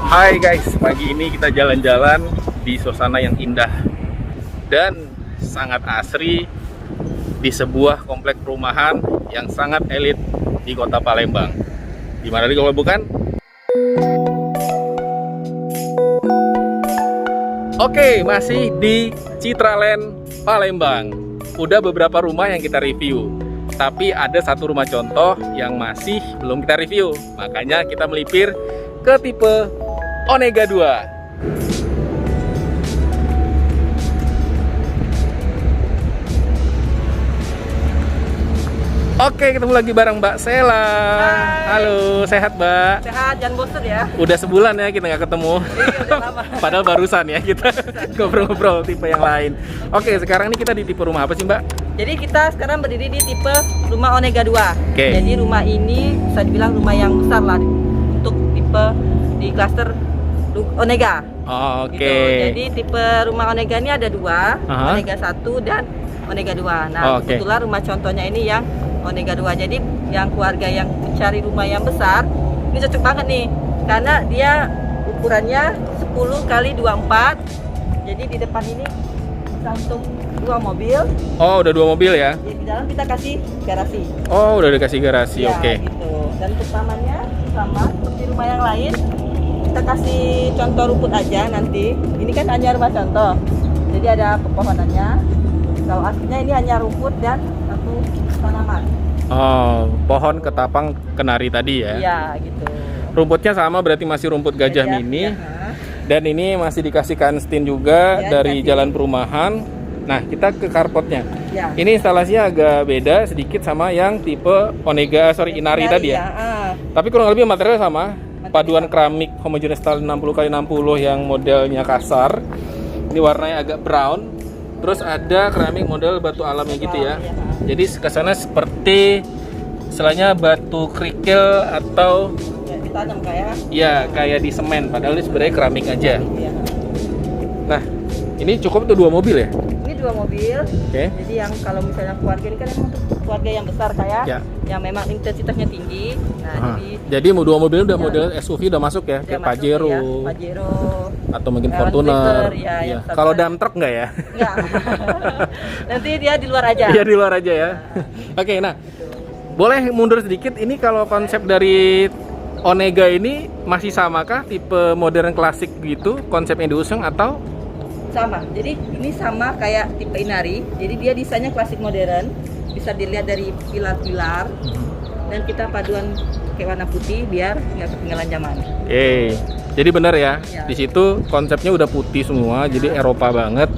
Hai guys, pagi ini kita jalan-jalan di suasana yang indah dan sangat asri di sebuah komplek perumahan yang sangat elit di kota Palembang. Di mana lagi kalau bukan? Oke, masih di Citraland Palembang. Udah beberapa rumah yang kita review, tapi ada satu rumah contoh yang masih belum kita review. Makanya kita melipir ke tipe Onega 2. Oke, ketemu lagi bareng Mbak Sela. Hai. Halo, sehat Mbak? Sehat, jangan bosan ya. Udah sebulan ya kita nggak ketemu. Iya, udah lama. Padahal barusan ya kita ngobrol-ngobrol tipe yang lain. Oke, sekarang ini kita di tipe rumah apa sih Mbak? Jadi kita sekarang berdiri di tipe rumah Onega 2. Oke. Jadi rumah ini bisa dibilang rumah yang besar lah untuk tipe di klaster Onega. Oh, oke. Gitu. Jadi tipe rumah Onega ini ada dua, Aha. Onega 1 dan Onega 2. Nah, Oh, oke. kebetulan rumah contohnya ini yang Onega 2. Jadi yang keluarga yang mencari rumah yang besar, ini cocok banget nih. Karena dia ukurannya 10 kali 24. Jadi di depan ini bisa untuk 2 mobil. Oh, udah 2 mobil ya? Di dalam kita kasih garasi. Oh, udah dikasih garasi, Ya, oke. gitu. Dan untuk tamannya sama seperti rumah yang lain. Kita kasih contoh rumput aja nanti. Ini kan hanya rumah contoh. Jadi ada pepohonannya. Kalau aslinya ini hanya rumput dan satu tanaman. Oh, pohon ketapang kenari tadi ya? Iya, gitu. Rumputnya sama berarti masih rumput gajah mini. Ya. Dan ini masih dikasihkan stin juga Ya, dari dikasih. jalan perumahan. Nah, kita ke carportnya. Ya. Ini instalasinya agak beda sedikit sama yang tipe Onega, Inari tadi ya. Tapi kurang lebih materialnya sama. Paduan keramik homogeneous style 60x60 yang modelnya kasar. Ini warnanya agak brown. Terus ada keramik model batu alamnya gitu ya. Iya. Jadi kesannya seperti istilahnya batu kerikil atau Ya, ditanam kayak. ya kayak di semen. Padahal ini sebenarnya keramik aja. Iya. Nah, ini cukup untuk 2 mobil ya? Ini 2 mobil. Oke. Jadi yang kalau misalnya keluarga ini kan emang untuk keluarga yang besar kayak Ya. yang memang intensitasnya tinggi. Nah, Ah, jadi 2 mobil udah Ya. model SUV udah masuk ya, udah kayak masuk Pajero ya, Pajero. atau mungkin Land Fortuner. Rover, ya, Iya. yang Kalau besar. dump truck nggak ya? Enggak. Nanti dia di luar aja. Iya di luar aja ya. Oke, nah boleh mundur sedikit. Ini kalau konsep dari Onega ini masih samakah tipe modern klasik gitu konsep yang diusung atau? Sama. Jadi ini sama kayak tipe Inari. Jadi dia desainnya klasik modern. Bisa dilihat dari pilar-pilar. Dan kita paduan kayak warna putih biar nggak ketinggalan zaman. Oke, jadi benar ya. Ya. Di situ konsepnya udah putih semua, jadi Eropa banget.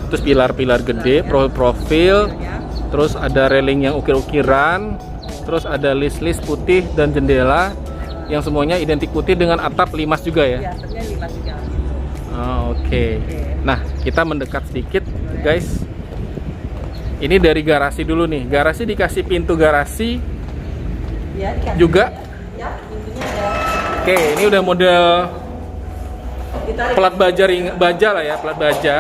Terus pilar-pilar gede, profil, Ya. terus ada railing yang ukir-ukiran, terus ada list-list putih dan jendela yang semuanya identik putih dengan atap limas juga ya. Ya, sebenarnya 5 juga. Oh, oke. Oke. Nah, kita mendekat sedikit, guys. Ini dari garasi dulu nih. Garasi dikasih pintu garasi Ya, dikasih juga. Ya, pintunya ada. Oke, ini udah model Ditarik. plat baja lah ya, plat baja.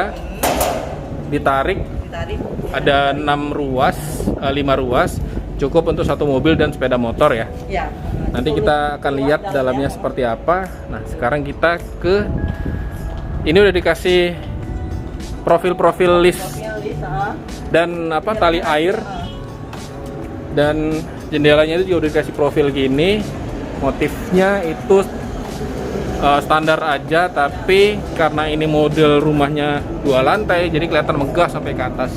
Ditarik, Ditarik. ada 5 ruas, cukup untuk 1 mobil dan sepeda motor ya. Ya. Nanti kita akan lihat dalamnya seperti apa. Nah, sekarang kita ke ini udah dikasih profil-profil list dan apa tali air, dan jendelanya itu juga udah dikasih profil gini. Motifnya itu standar aja, tapi karena ini model rumahnya 2 lantai jadi kelihatan megah sampai ke atas.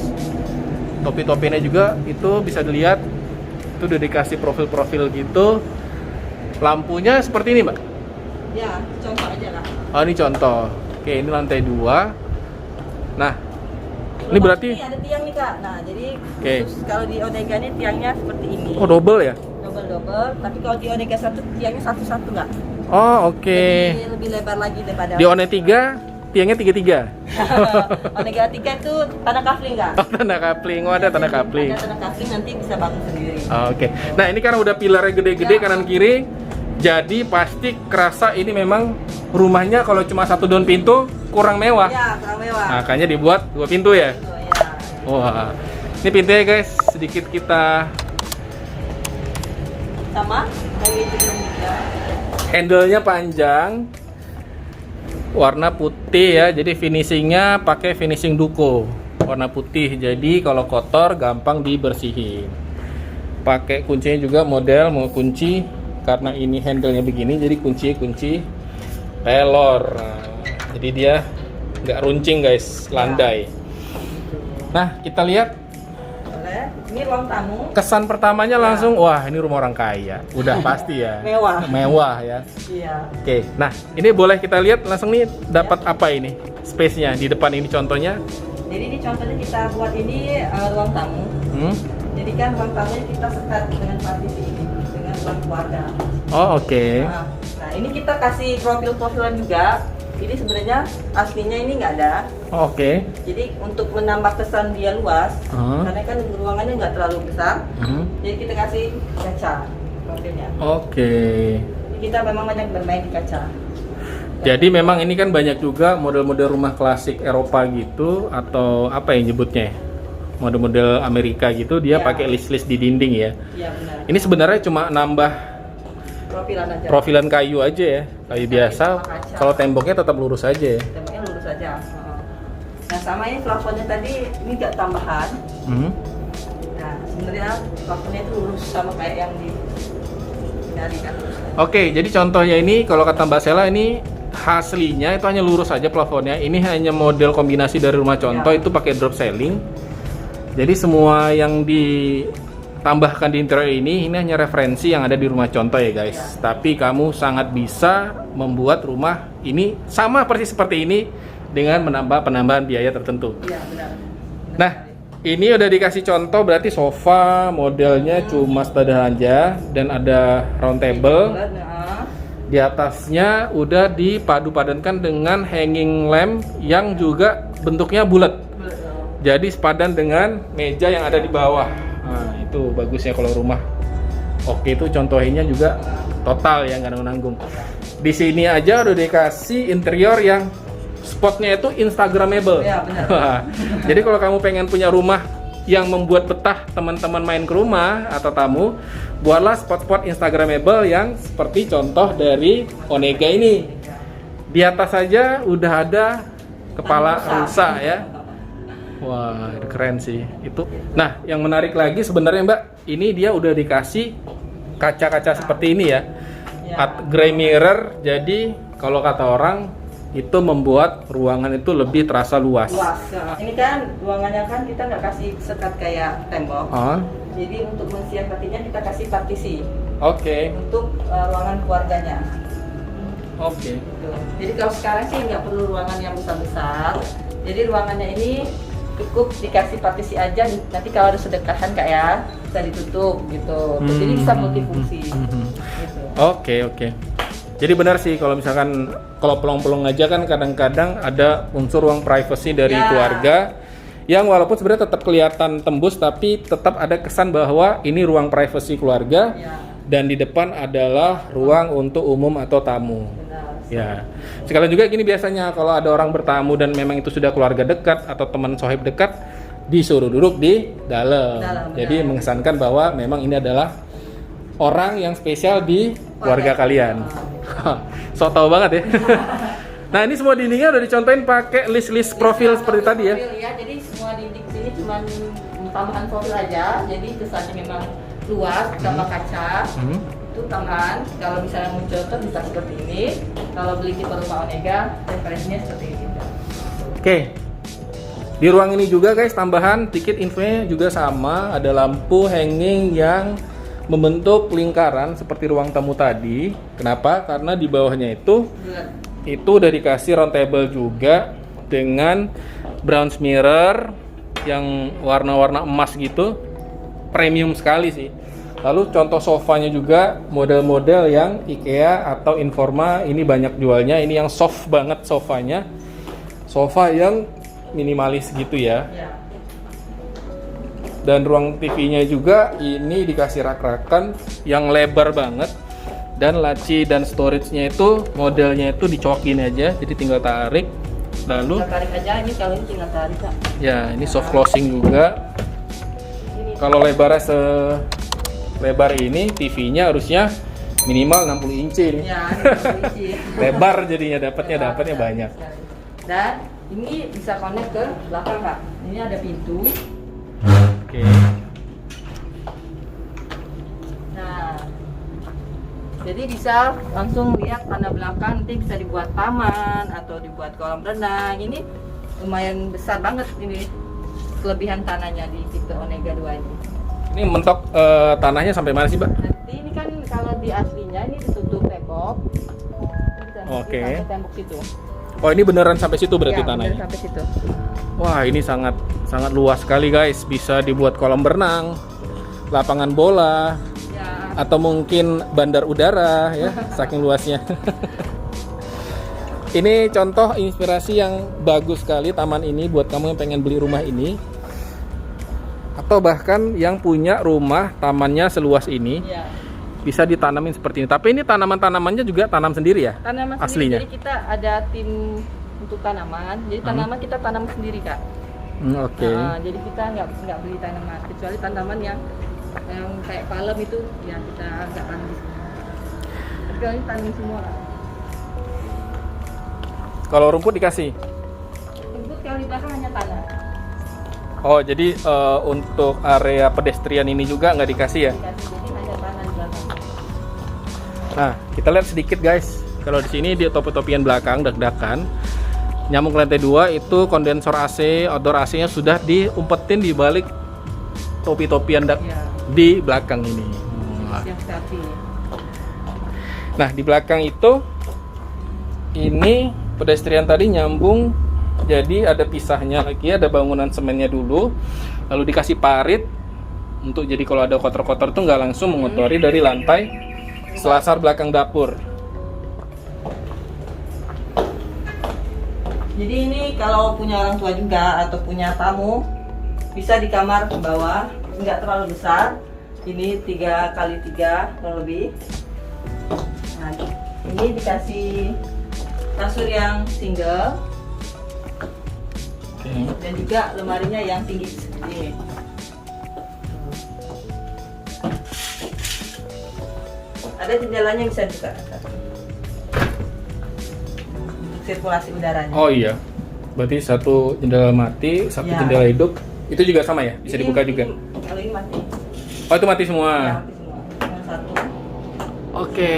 Topi-topinya juga itu bisa dilihat, itu udah dikasih profil-profil gitu. Lampunya seperti ini Mbak. Ya, contoh aja lah. Oh, ini contoh. Oke, ini lantai 2. Nah, ini berarti Ini ada tiang nih Kak. Nah, jadi Oke. khusus kalau di Onega ini tiangnya seperti ini. oh double ya? Double. Tapi kalau di Onega 1 tiangnya satu-satu nggak? Oh, oke. Jadi lebih lebar lagi daripada Di One 3 tiangnya 3-3. Onega 3 itu tanah kafling nggak? Oh, tanda kapling. Oh, ada tanda kapling. Ada tanah kafling, nanti bisa bangun sendiri. Oke. Nah, ini karena udah pilarnya gede-gede Ya. kanan kiri, jadi pasti kerasa ini memang rumahnya kalau cuma 1 down pintu kurang mewah. Ya, kurang mewah. Makanya dibuat 2 pintu ya. Oh, ya. Wah, ini pintunya guys, sedikit kita Sama kayak gitu juga. handle-nya panjang, warna putih ya, jadi finishingnya pakai finishing duko warna putih, jadi kalau kotor gampang dibersihin. Pakai kuncinya juga model mau kunci, karena ini handle-nya begini, jadi kunci pelor. Nah, jadi dia nggak runcing guys, landai. Nah, kita lihat Boleh. Ini ruang tamu. kesan pertamanya langsung, wah ini rumah orang kaya, udah pasti ya. Mewah ya. Iya. Oke, nah ini boleh kita lihat langsung nih dapat apa ini space-nya di depan ini contohnya. Jadi ini contohnya kita buat ini ruang tamu. Jadi kan ruang tamunya kita sekat dengan partisi ini, dengan ruang keluarga. Oh oke. Nah ini kita kasih profil-profilan juga. Ini sebenarnya aslinya ini nggak ada. Oh, oke. Jadi untuk menambah kesan dia luas, karena kan ruangannya nggak terlalu besar, jadi kita kasih kaca profilnya. Oke. Jadi kita memang banyak bermain di kaca. Jadi memang ini kan banyak juga model-model rumah klasik Eropa gitu, atau apa yang nyebutnya ya? Model-model Amerika gitu, dia Ya. pakai list-list di dinding ya. Iya benar. Ini sebenarnya cuma nambah Profilan aja. profilan kayu aja ya, kayu biasa. Kaca. Kalau temboknya tetap lurus aja ya. Temboknya lurus aja. Nah sama ini plafonnya tadi ini nggak tambahan. Nah sebenarnya plafonnya itu lurus sama kayak yang di dari kan. Oke, jadi contohnya ini kalau kata Mbak Sela ini aslinya itu hanya lurus saja plafonnya. Ini hanya model kombinasi dari rumah contoh, Ya. itu pakai drop ceiling. Jadi semua yang ditambahkan di interior ini hanya referensi yang ada di rumah contoh ya guys. Ya. Tapi kamu sangat bisa membuat rumah ini sama persis seperti ini dengan menambah penambahan biaya tertentu. Iya benar. Nah, ini udah dikasih contoh, berarti sofa modelnya cuma sederhana aja dan ada round table. Di atasnya udah dipadu-padankan dengan hanging lamp yang juga bentuknya bulat. Jadi sepadan dengan meja yang ada di bawah. Nah, itu bagusnya kalau rumah. Oke, itu contohinnya juga total ya, nggak nanggung. Di sini aja udah dikasih interior yang spotnya itu instagramable. Ya, benar. Jadi kalau kamu pengen punya rumah yang membuat betah teman-teman main ke rumah atau tamu, buatlah spot-spot instagramable yang seperti contoh dari Onega ini. Di atas saja udah ada kepala rusa ya. Wah, keren sih itu. Nah, yang menarik lagi sebenarnya Mbak, ini dia udah dikasih kaca-kaca seperti ini ya. Grey mirror, jadi kalau kata orang itu membuat ruangan itu lebih terasa luas. Ini kan ruangannya kan kita nggak kasih sekat kayak tembok. Jadi untuk mensiasatinya kita kasih partisi. Oke. Untuk ruangan keluarganya. Oke. Gitu. Jadi kalau sekarang sih nggak perlu ruangan yang besar-besar. Jadi ruangannya ini cukup dikasih partisi aja. Nanti kalau ada sedekahan kayak bisa ditutup gitu. Jadi bisa multifungsi. Gitu. Oke. Jadi benar sih kalau misalkan kalau pelong-pelong aja kan kadang-kadang ada unsur ruang privacy dari keluarga yang walaupun sebenarnya tetap kelihatan tembus tapi tetap ada kesan bahwa ini ruang privacy keluarga dan di depan adalah ruang untuk umum atau tamu. Ya. Sekalian juga gini biasanya kalau ada orang bertamu dan memang itu sudah keluarga dekat atau teman sohib dekat disuruh duduk di dalam. Jadi mengesankan bahwa memang ini adalah orang yang spesial di keluarga kalian. So tau banget ya. Nah ini semua dindingnya udah dicontohin pakai list profil seperti tadi ya. Ya, jadi semua dinding sini cuma tambahan profil aja. Jadi kesannya memang luas, tambah kaca. Itu tambahan. Kalau misalnya mau contoh bisa seperti ini. Kalau beli tipe rumah Onega, referensinya seperti ini. Oke. Di ruang ini juga guys tambahan tiket infonya juga sama. Ada lampu hanging yang membentuk lingkaran seperti ruang tamu tadi. Kenapa? Karena di bawahnya itu udah dikasih round table juga dengan bronze mirror yang warna-warna emas gitu, premium sekali sih. Lalu contoh sofanya juga model-model yang IKEA atau Informa ini banyak jualnya. Ini yang soft banget sofanya, sofa yang minimalis gitu ya. Dan ruang TV-nya juga ini dikasih rak-rakan yang lebar banget. Dan laci dan storage-nya itu modelnya itu dicokin aja, jadi tinggal tarik. lalu. Kita tarik aja, ini kalau ini tinggal tarik Kak. Ya, ini soft closing juga. Ini. Kalau lebarnya selebar ini, TV-nya harusnya minimal 60 inci nih. Ya, ini Lebar jadinya dapatnya banyak. Dan ini bisa connect ke belakang Kak. Ini ada pintu. Oke. Nah, jadi bisa langsung lihat tanah belakang, nanti bisa dibuat taman atau dibuat kolam renang. Ini lumayan besar banget ini kelebihan tanahnya di tipe Onega 2 ini. Ini mentok tanahnya sampai mana sih, Mbak? Nanti ini kan kalau di aslinya ini ditutup tembok. Oke. Sampai tembok situ. Oh, ini beneran sampai situ berarti Ya, tanahnya. bener sampai situ. Wah, ini sangat luas sekali guys. Bisa dibuat kolam berenang, lapangan bola, Ya. atau mungkin bandar udara ya, saking luasnya. Ini contoh inspirasi yang bagus sekali taman ini buat kamu yang pengen beli rumah ini, atau bahkan yang punya rumah tamannya seluas ini, Ya. bisa ditanamin seperti ini. Tapi ini tanaman-tanamannya juga tanam sendiri ya? Tanaman Aslinya? sendiri, jadi kita ada tim untuk tanaman. Jadi tanaman kita tanam sendiri Kak. Oke. Nah, jadi kita nggak beli tanaman, kecuali tanaman yang kayak palem itu ya kita nggak tanam di sini. Tapi kalau ini tanam semua Kak. Kalau rumput dikasih? Rumput kalau di belakang hanya tanah. Oh, jadi untuk area pedestrian ini juga nggak dikasih ya? Dikasih, jadi hanya tanah di belakang. Nah, kita lihat sedikit guys. Kalau di sini di topi-topian belakang, dak-dakan, nyambung ke lantai 2 itu kondensor AC, outdoor AC-nya sudah diumpetin di balik topi-topian dak Ya, di belakang ini. Wah. yang sapi. Nah, di belakang itu ini pedestrian tadi nyambung, jadi ada pisahnya lagi, ada bangunan semennya dulu, lalu dikasih parit untuk jadi kalau ada kotor-kotor tuh nggak langsung mengotori dari lantai selasar belakang dapur. Jadi ini kalau punya orang tua juga atau punya tamu bisa di kamar bawah, nggak terlalu besar. Ini 3x3 kurang lebih. Nah, ini dikasih kasur yang single. Oke. Dan juga lemarinya yang tinggi seperti ini. Ada jendelanya bisa dibuka untuk sirkulasi udaranya. Oh iya, berarti satu jendela mati, satu Ya. jendela hidup. Itu juga sama ya, bisa dibuka juga. Kalau ini mati. Oh, itu mati semua. Ya, mati semua. Yang satu. Oke,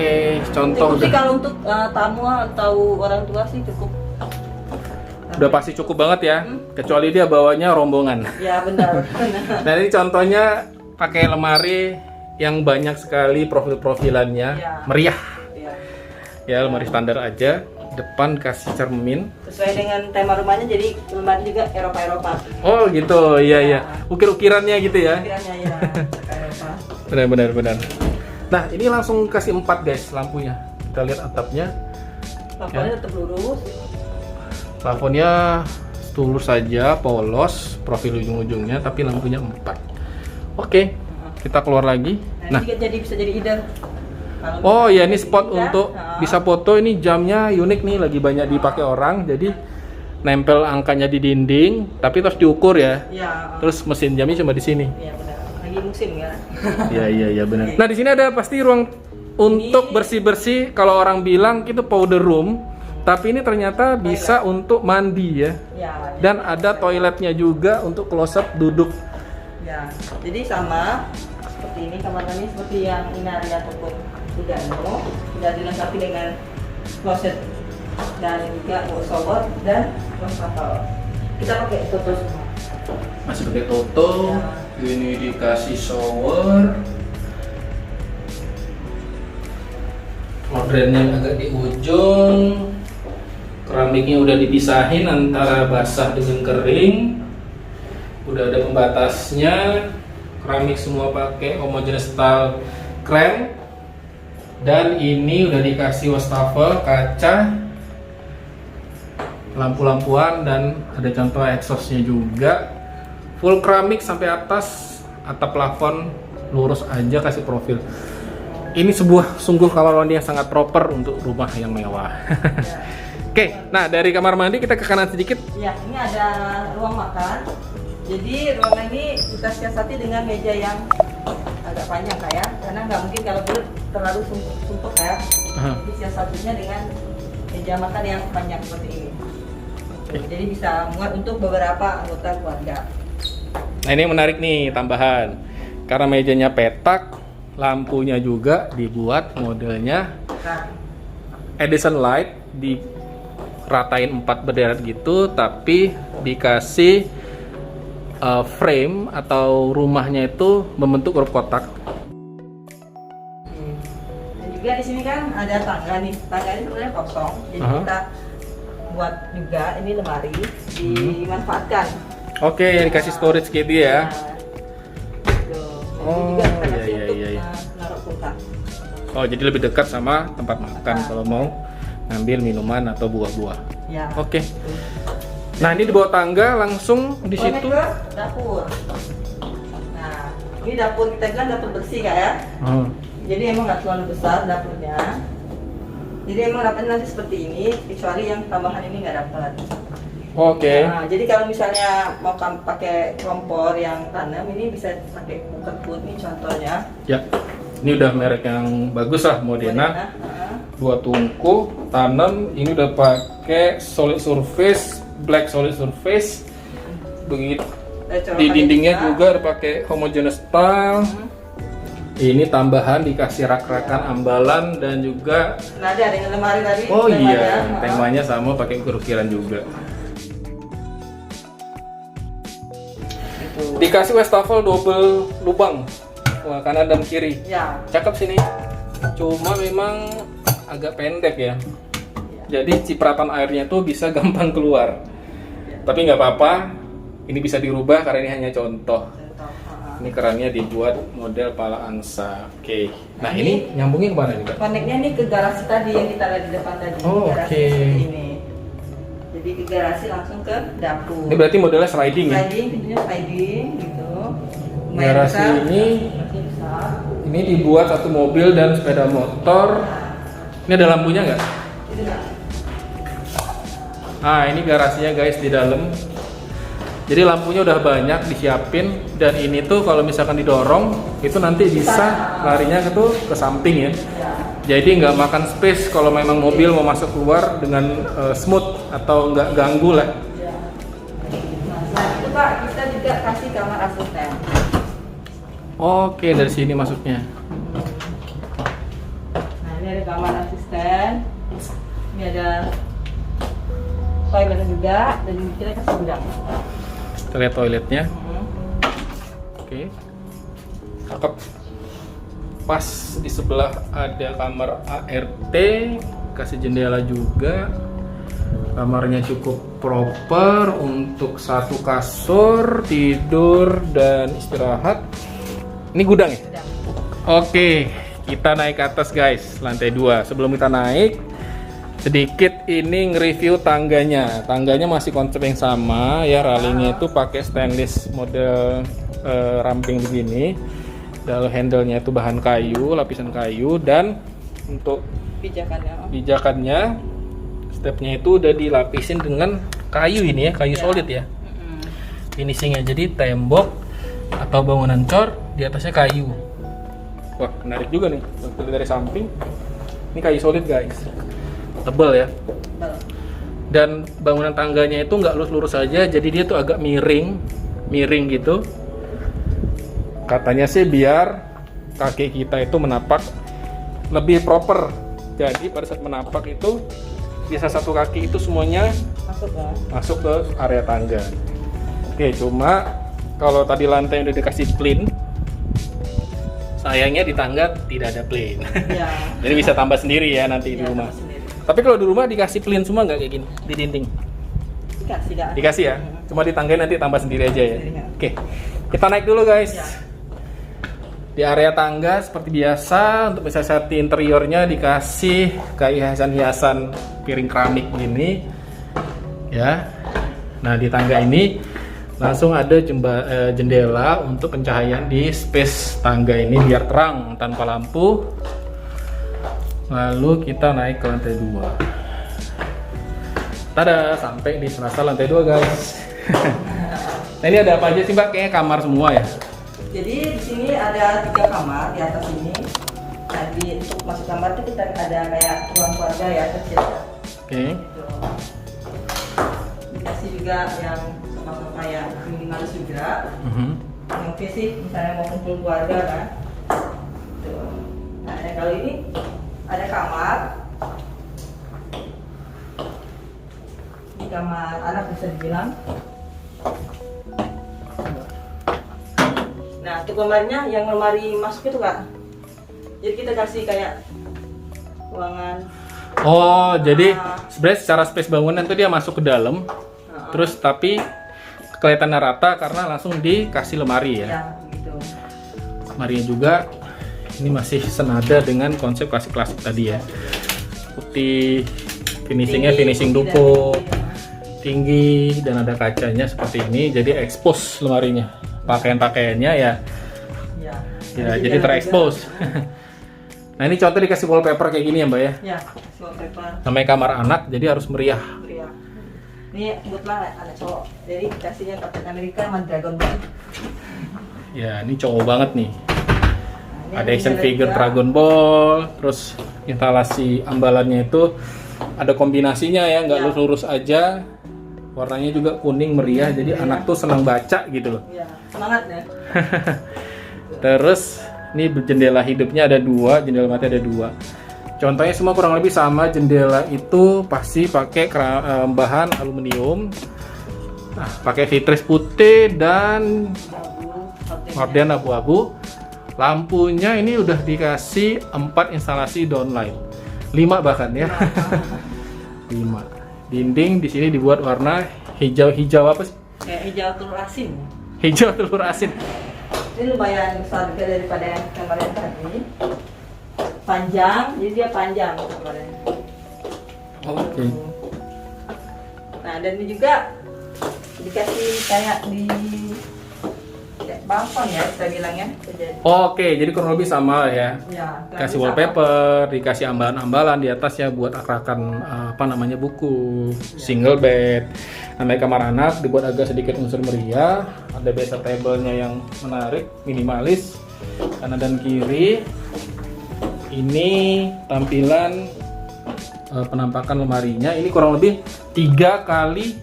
contoh Cukup sih udah, kalau untuk tamu atau orang tua sih cukup. udah pasti cukup banget ya. Kecuali dia bawanya rombongan. Ya benar. Benar. Nah, ini contohnya pakai lemari yang banyak sekali profil-profilannya, Ya. meriah. Ya. Ya, lemari standar aja. Depan kasih cermin. Sesuai dengan tema rumahnya, jadi lemari juga Eropa. Oh gitu, iya iya. Ukir-ukirannya gitu ya. Kiranya ya Eropa. Benar. Nah, ini langsung kasih 4 guys lampunya. Kita lihat atapnya. Laporannya tetap lurus. Plafonnya lurus saja, polos, profil ujung-ujungnya, tapi lampunya 4. Oke, kita keluar lagi. Nah, Nah, ini juga bisa jadi ide. Kalau oh misalnya ya, ini spot pindah, untuk bisa foto. Ini jamnya unik nih, lagi banyak dipakai orang. Jadi nempel angkanya di dinding, tapi terus diukur ya. Ya. Terus mesin jamnya cuma di sini. Iya benar. Lagi musim ya. Iya benar. Nah, di sini ada pasti ruang untuk bersih-bersih. Kalau orang bilang itu powder room, tapi ini ternyata bisa untuk mandi ya. Ya. Dan ada toiletnya juga untuk close up duduk. Ya. Jadi sama seperti ini kamar mandi seperti yang Inari ataupun Udano sudah dilengkapi dengan closet dan juga shower dan wastafel. Kita pakai toto semua. Masih pakai toto. Ini dikasih shower. Ordernya agak di ujung. Keramiknya udah dipisahin antara basah dengan kering. Udah ada pembatasnya. Keramik semua pakai homogeneous style krem. Dan ini udah dikasih wastafel, kaca, lampu-lampuan, dan ada contoh exhaustnya juga. Full keramik sampai atas, atap plafon lurus aja, kasih profil. Ini sebuah sungguh kamar mandi yang sangat proper untuk rumah yang mewah. Oke, nah dari kamar mandi kita ke kanan sedikit. Ya, ini ada ruang makan. Jadi ruangan ini kita siasati dengan meja yang agak panjang Kak ya, karena nggak mungkin kalau bulat terlalu sumpuk ya. Jadi siasatinya dengan meja makan yang panjang seperti ini. Jadi bisa muat untuk beberapa anggota keluarga. Nah ini menarik nih tambahan, karena mejanya petak, lampunya juga dibuat modelnya Edison light, diratain 4 berderet gitu, tapi dikasih frame atau rumahnya itu membentuk huruf kotak. Dan juga di sini kan ada tangga nih, tangga ini sebenarnya kosong, jadi kita buat juga ini lemari dimanfaatkan. Oke, dikasih storage gitu ya. Gitu. Oh, Juga kita kasih iya, untuk iya, iya. naruh kulkas. Oh, jadi lebih dekat sama tempat makan kalau mau ngambil minuman atau buah-buah. Ya. Oke. Nah, ini di bawah tangga langsung di Connect situ. ke dapur. Nah, ini dapur kita bilang dapur bersih Kak ya. Jadi emang nggak terlalu besar dapurnya. Jadi emang dapurnya nanti seperti ini, kecuali yang tambahan ini nggak dapat. Oke. Nah, jadi kalau misalnya mau pakai kompor yang tanam, ini bisa pakai cooker food nih contohnya. Ya. Ini udah merek yang bagus lah, Modena. 2 tungku tanam, ini udah pakai solid surface, black solid surface. Begitu. Di dindingnya juga udah pakai homogeneous tile. Ini tambahan dikasih rak-rakan ambalan dan juga Nah, ada dengan lemari tadi. oh iya, temanya sama pakai ukiran juga. Dikasih wastafel double lubang, kanan dan kiri. Ya. Cakep sini. Cuma memang agak pendek ya. Jadi cipratan airnya tuh bisa gampang keluar. Tapi nggak apa-apa. Ini bisa dirubah karena ini hanya contoh. Ini kerannya dibuat model pala angsa. Oke. Nah ini nyambungin kemana nih Kak? Koneknya nih ke garasi tadi yang kita lihat di depan tadi. Oh, garasi oke. seperti ini. Jadi ke garasi langsung ke dapur. Ini berarti modelnya sliding ya? Sliding, pintunya sliding gitu. Lumayan Garasi besar, ini masih besar. ini dibuat satu mobil dan sepeda motor. Ini ada lampunya nggak? Itu enggak. Nah ini garasinya guys di dalam. Jadi lampunya udah banyak disiapin dan ini tuh kalau misalkan didorong itu nanti bisa larinya ke samping ya. Jadi nggak makan space kalau memang mobil mau masuk keluar dengan smooth atau nggak ganggu lah. Nah, selain itu Pak, kita juga kasih kamar asisten. Oke, dari sini masuknya. Nah, ini ada kamar asisten. Ini ada toilet juga dan kita kasih gudang. Kita lihat toiletnya. Oke. Cakep. Pas di sebelah ada kamar ART, kasih jendela juga. Kamarnya cukup proper untuk satu kasur, tidur dan istirahat. Ini gudang ya? Gudang. Oke, kita naik ke atas guys, lantai 2. Sebelum kita naik, sedikit ini nge-review tangganya. Tangganya masih konsep yang sama ya, railingnya itu pakai stainless model ramping begini. Lalu handle-nya itu bahan kayu, lapisan kayu, dan untuk pijakannya stepnya itu udah dilapisin dengan kayu ini ya, kayu solid ya. Finishingnya jadi tembok atau bangunan cor di atasnya kayu. Wah, menarik juga nih. Waktu dari samping, ini kayu solid guys, tebal ya. Dan bangunan tangganya itu nggak lurus-lurus aja, jadi dia tuh agak miring gitu. Katanya sih biar kaki kita itu menapak lebih proper. Jadi pada saat menapak itu bisa satu kaki itu semuanya masuk ke area tangga. Oke, cuma kalau tadi lantai udah dikasih plain, sayangnya di tangga tidak ada plain. Ya. Jadi bisa tambah sendiri ya nanti di rumah. Tapi kalau di rumah dikasih plain semua nggak kayak gini di dinding? Dikasih ya. Cuma di tangga nanti tambah sendiri aja ya. Oke, kita naik dulu guys. Di area tangga seperti biasa untuk mensiasati interiornya dikasih kayak hiasan-hiasan piring keramik gini ya. Nah di tangga ini langsung ada jendela untuk pencahayaan di space tangga ini biar terang tanpa lampu. Lalu kita naik ke lantai 2. Tada, sampai di Senasal lantai 2 guys. Nah ini ada apa aja sih Mbak? Kayaknya kamar semua ya? Jadi di sini ada 3 kamar di atas ini. Nah, untuk masuk kamar itu kita ada kayak ruang keluarga ya kecil. Oke. Gitu. Dikasih juga yang sofa-sofa yang minimalis juga. Yang oke sih, misalnya mau kumpul keluarga kan. Tuh. Nah, yang kali ini ada kamar. Ini kamar anak bisa dibilang. Nah, untuk lemarinya yang lemari masuk itu Kak. Jadi kita kasih kayak ruangan. Oh, jadi sebenarnya secara space bangunan tuh dia masuk ke dalam. Terus tapi kelihatannya rata karena langsung dikasih lemari ya. Ya, gitu. Lemarinya juga ini masih senada dengan konsep klasik-klasik tadi ya. Putih, finishingnya finishing dupo, tinggi dan ada kacanya seperti ini. Jadi expose lemarinya. Pakaian-pakaiannya ya jadi terekspos. Nah ini contoh dikasih wallpaper kayak gini ya Mbak ya? Ya, kasih wallpaper. Namanya kamar anak, jadi harus meriah. Meriah. Ini kebetulan anak cowok, jadi kasihnya Captain America sama Dragon Ball. Ya ini cowok banget nih. Nah, Ada action figure Dragon Ball, terus instalasi ambalannya itu ada kombinasinya ya, nggak lurus-lurus aja. Warnanya juga kuning meriah, jadi anak tuh senang baca gitu loh. Iya, semangat ya. Terus ini jendela hidupnya ada 2, jendela mati ada 2. Contohnya semua kurang lebih sama. Jendela itu pasti pakai bahan aluminium. Nah, pakai vitris putih dan horden abu-abu. Lampunya ini udah dikasih 4 instalasi downlight, 5 bahkan ya. 5. Dinding di sini dibuat warna hijau apa sih? Kayak hijau telur asin. Hijau telur asin. Ini lumayan besar juga daripada yang kemarin tadi. Panjang, jadi dia panjang kemarin. Oke. Nah, dan ini juga dikasih kayak di balkon ya, kita bilangnya. Oke, jadi kurang lebih sama ya. Ya, Kasih wallpaper, dikasih ambalan-ambalan di atas ya buat akrakan buku, single bed. Namanya kamar anak dibuat agak sedikit unsur meriah. Ada bedside table-nya yang menarik, minimalis. Kanan dan kiri. Ini tampilan penampakan lemarinya. Ini kurang lebih 3 kali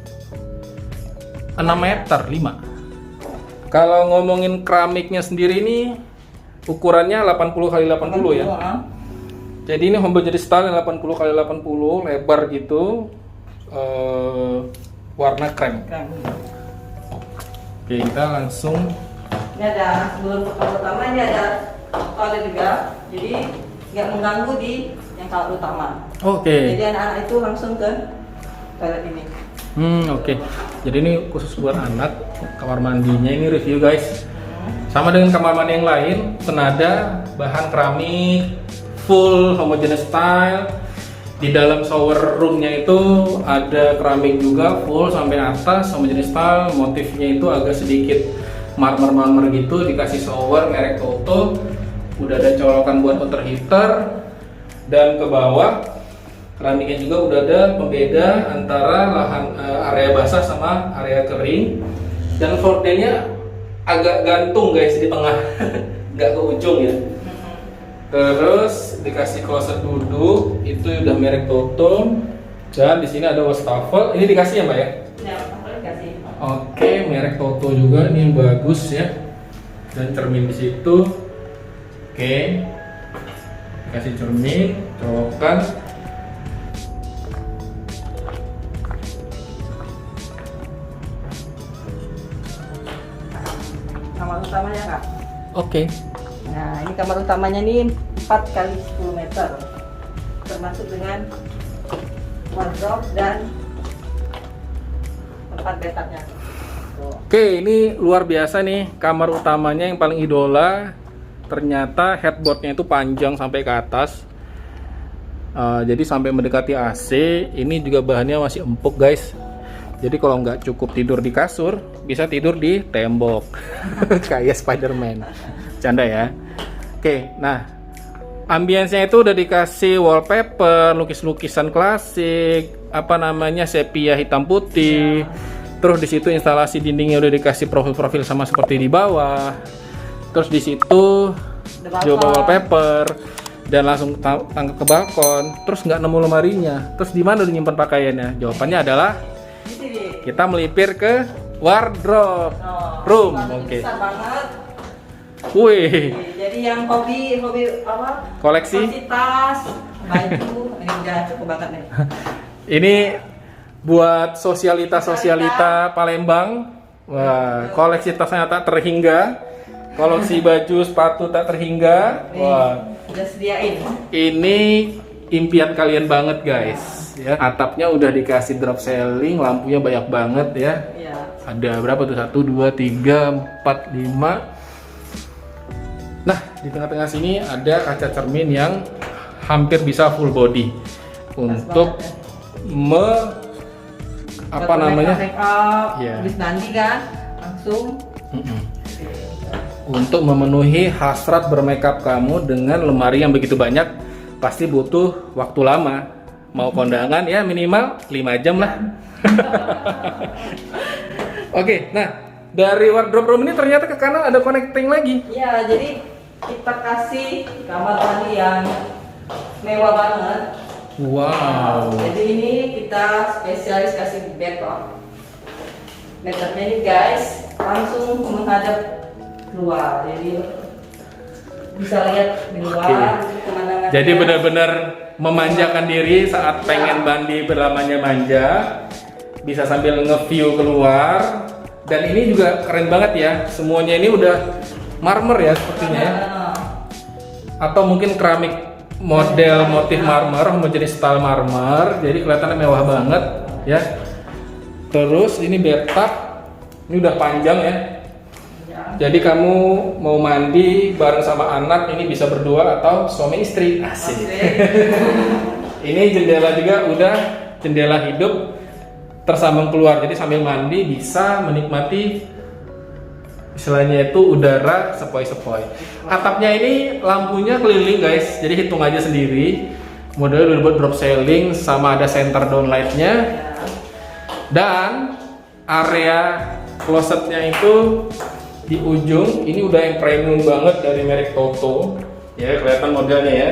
6 meter 5. Kalau ngomongin keramiknya sendiri ini ukurannya 80 x 80 ya. Jadi ini homogeneous style 80 x 80 lebar gitu. Warna krem. Oke, kita langsung. Ini ada sebelum pertama ini ada toilet juga. Jadi nggak mengganggu di yang kamar utama. Oke. Jadi anak-anak itu langsung ke toilet ini. Oke. Jadi ini khusus buat anak. Kamar mandinya ini review guys. Sama dengan kamar mandi yang lain, senada, bahan keramik, full homogeneous style. Di dalam shower roomnya itu ada keramik juga full sampai atas, homogeneous style. Motifnya itu agak sedikit marmer gitu. Dikasih shower merek Toto. Udah ada colokan buat water heater. Dan ke bawah keramiknya juga udah ada pembeda antara area basah sama area kering. Dan fordennya agak gantung guys di tengah, nggak ke ujung ya. Terus dikasih kloset duduk, itu udah merek Toto. Dan di sini ada wastafel. Ini dikasih ya Mbak ya? Ya, dikasih. Oke, merek Toto juga, ini yang bagus ya. Dan cermin di situ. Oke, kasih cermin, colokan. Kamar utamanya Kak. Oke. Nah, ini kamar utamanya nih 4 x 10 meter. Termasuk dengan wardrobe dan tempat bathtubnya. Oke, ini luar biasa nih kamar utamanya yang paling idola. Ternyata headboardnya itu panjang sampai ke atas. Jadi sampai mendekati AC. Ini juga bahannya masih empuk guys. Jadi kalau nggak cukup tidur di kasur, bisa tidur di tembok. Kayak Spider-Man. Canda ya. Oke, nah Ambience-nya itu udah dikasih wallpaper, lukis-lukisan klasik, apa namanya, sepia hitam putih. Terus di situ instalasi dindingnya udah dikasih profil-profil sama seperti di bawah. Terus di situ coba wallpaper dan langsung tangkap ke balkon. Terus nggak nemu lemarinya. Terus di mana udah nyimpan pakaiannya? Jawabannya adalah kita melipir ke wardrobe room. Oke. Besar banget. Wih. Jadi yang hobi apa? Koleksi tas, baju, ini udah cukup banget nih. Ini buat sosialita Palembang. Wah, koleksi tasnya tak terhingga. Koleksi baju sepatu tak terhingga. Wah, udah sediain. Ini impian kalian banget guys. Ya, atapnya udah dikasih drop ceiling, lampunya banyak banget ya. Iya. Ada berapa tuh? 1, 2, 3, 4, 5. Nah, di tengah-tengah sini ada kaca cermin yang hampir bisa full body untuk apa namanya? Make up, Iya. habis mandi kan, langsung. Untuk memenuhi hasrat bermakeup kamu dengan lemari yang begitu banyak, pasti butuh waktu lama. Mau kondangan ya minimal 5 jam lah. Oke, nah dari wardrobe room ini ternyata ke kanan ada connecting lagi. Iya, jadi kita kasih kamar mandi yang mewah banget. Wow. Jadi ini kita spesialis kasih bathtub. Bathtubnya ini guys langsung menghadap keluar, jadi bisa lihat di luar. Pemandangannya. Jadi benar-benar memanjakan diri saat pengen mandi berlamanya manja, bisa sambil nge-view keluar. Dan ini juga keren banget ya, semuanya ini udah marmer ya sepertinya ya. Atau mungkin keramik model motif marmer, homogenis style marmer, jadi kelihatannya mewah banget ya. Terus ini bathtub, ini udah panjang ya. Jadi kamu mau mandi bareng sama anak, ini bisa berdua atau suami istri. Asik. Ini jendela juga udah jendela hidup tersambung keluar, jadi sambil mandi bisa menikmati istilahnya itu udara sepoi-sepoi. Atapnya ini lampunya keliling guys, jadi hitung aja sendiri. Modelnya udah buat drop ceiling sama ada center downlightnya. Dan area closetnya itu di ujung ini udah yang premium banget dari merek Toto ya, kelihatan modelnya ya,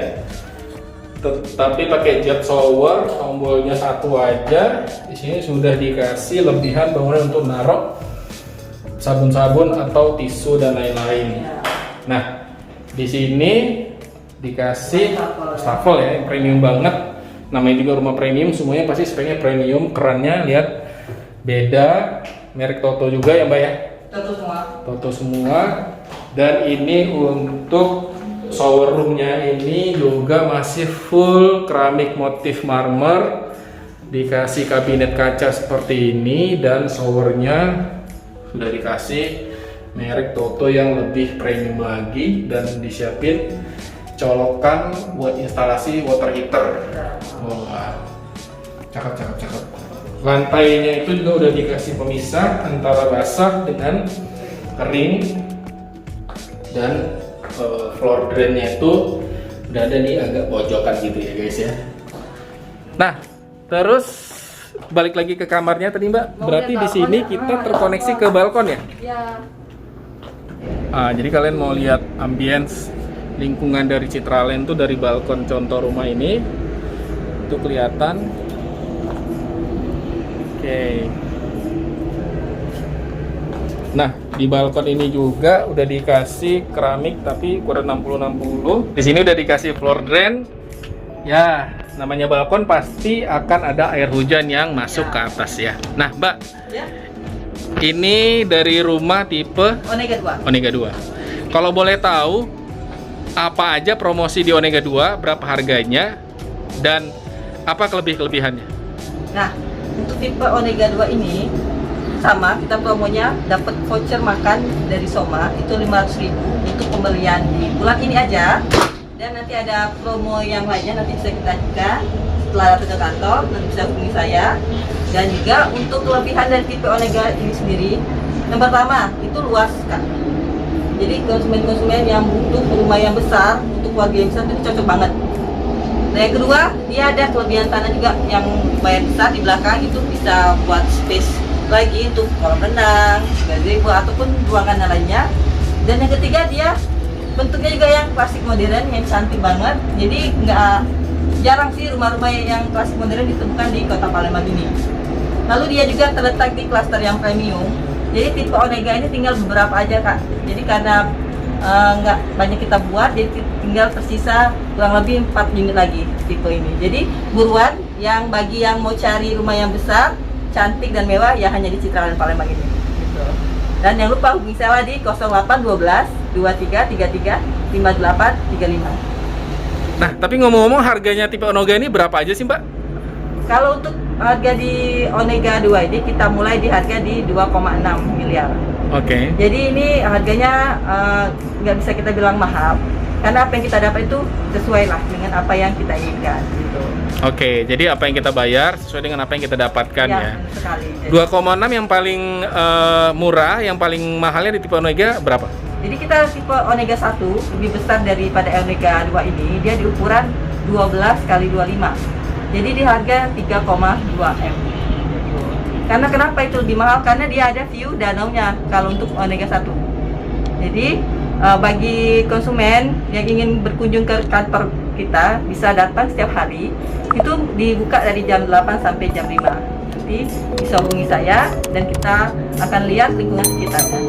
tapi pakai jet shower, tombolnya satu aja. Di sini sudah dikasih lebihan bangunan untuk naruh sabun-sabun atau tisu dan lain-lain. Nah, di sini dikasih wastafel ya, yang premium banget. Namanya juga rumah premium, semuanya pasti speknya premium. Kerannya lihat beda, merek Toto juga ya Mbak ya. Toto semua. Dan ini untuk shower roomnya ini juga masih full keramik motif marmer, dikasih kabinet kaca seperti ini, dan showernya sudah dikasih merek Toto yang lebih premium lagi, dan disiapin colokan buat instalasi water heater. Wah, cakep. Lantainya itu juga udah dikasih pemisah antara basah dengan kering, dan floor drainnya itu udah ada nih agak pojokan gitu ya guys ya. Nah, terus balik lagi ke kamarnya tadi Mbak. Berarti di sini kita terkoneksi ke balkon ya? Iya. Jadi kalian mau lihat ambience lingkungan dari Citraland tuh dari balkon contoh rumah ini itu kelihatan. Oke. Nah, di balkon ini juga udah dikasih keramik tapi ukuran 60-60. Di sini udah dikasih floor drain. Ya, namanya balkon pasti akan ada air hujan yang masuk ke atas ya. Nah, Mbak. Ya. Ini dari rumah tipe Onega 2. Kalau boleh tahu apa aja promosi di Onega 2, berapa harganya, dan apa kelebihannya? Nah, untuk tipe Onega 2 ini sama, kita promonya dapat voucher makan dari Soma itu 500.000 untuk pembelian di bulan ini aja. Dan nanti ada promo yang lainnya, nanti bisa kita juga setelah datang ke kantor, nanti bisa hubungi saya. Dan juga untuk kelebihan dari tipe Onega ini sendiri, yang pertama itu luas Kak. Jadi konsumen-konsumen yang butuh rumah yang besar, untuk keluarga yang besar itu cocok banget. Nah, yang kedua, dia ada kelebihan tanah juga yang lumayan besar di belakang, itu bisa buat space lagi untuk kolam renang, gazebo ataupun ruangan lainnya. Dan yang ketiga, dia bentuknya juga yang klasik modern, yang cantik banget. Jadi jarang sih rumah-rumah yang klasik modern ditemukan di Kota Palembang ini. Lalu dia juga terletak di klaster yang premium. Jadi tipe Onega ini tinggal beberapa aja Kak. Jadi karena nggak banyak kita buat, jadi tinggal tersisa kurang lebih 4 unit lagi tipe ini. Jadi buruan, yang bagi yang mau cari rumah yang besar, cantik dan mewah, ya hanya di Citraland Palembang ini. Gitu. Dan jangan lupa hubungi saya di 0812 23 33 58 35. Nah, tapi ngomong-ngomong harganya tipe Onega ini berapa aja sih Mbak? Kalau untuk harga di Onega 2 ini kita mulai di harga di 2,6 miliar. Oke. Jadi ini harganya nggak bisa kita bilang mahal, karena apa yang kita dapat itu sesuai lah dengan apa yang kita inginkan gitu. Oke, jadi apa yang kita bayar sesuai dengan apa yang kita dapatkan ya. Benar sekali. 2,6 yang paling murah, yang paling mahalnya di tipe Onega berapa? Jadi kita tipe Onega 1 lebih besar daripada Onega 2 ini, dia di ukuran 12 kali 25. Jadi di harga 3,2 M. Karena kenapa itu lebih mahal? Karena dia ada view danaunya kalau untuk Onega 1. Jadi bagi konsumen yang ingin berkunjung ke kantor kita bisa datang setiap hari. Itu dibuka dari jam 8 sampai jam 5. Nanti bisa hubungi saya dan kita akan lihat lingkungan sekitarnya.